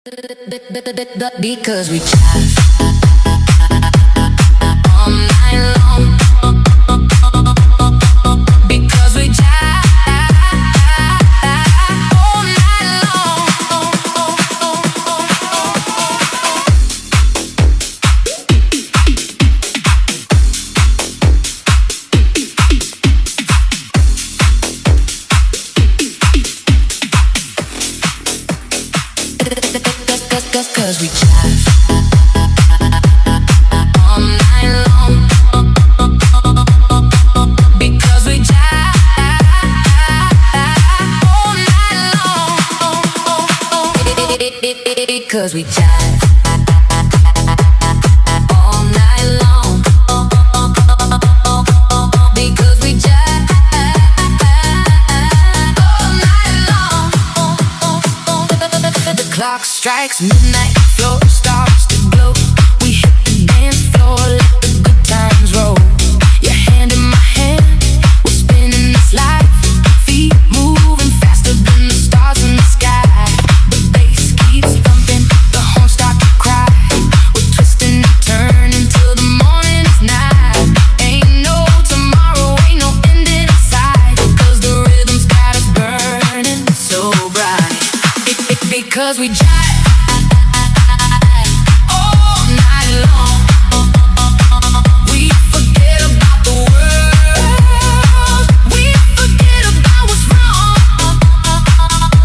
Because we jive all night long. Because we jive all night long. Cause we jive all night long. Because we jive all night long. Because we jive all night long. Because we jive all night long. The clock strikes midnight. Floor starts to glow. We hit the dance floor, let the good times roll. Your hand in my hand, we're spinning this life. Feet moving faster than the stars in the sky. The bass keeps thumping, the horns start to cry. We're twisting and turning till the morning is night. Ain't no tomorrow, ain't no end in sight. Cause the rhythm's got us burning so bright. Because we jive long. We forget about the world. We forget about what's wrong.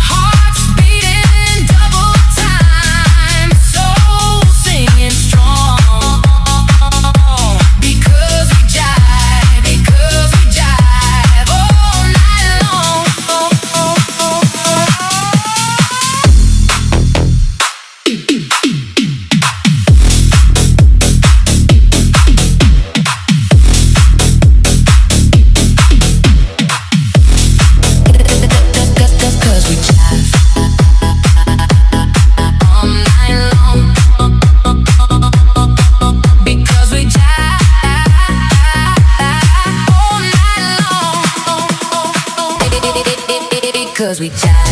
Hearts beating double time, souls singing strong. Because we jive all night long. Cause we jive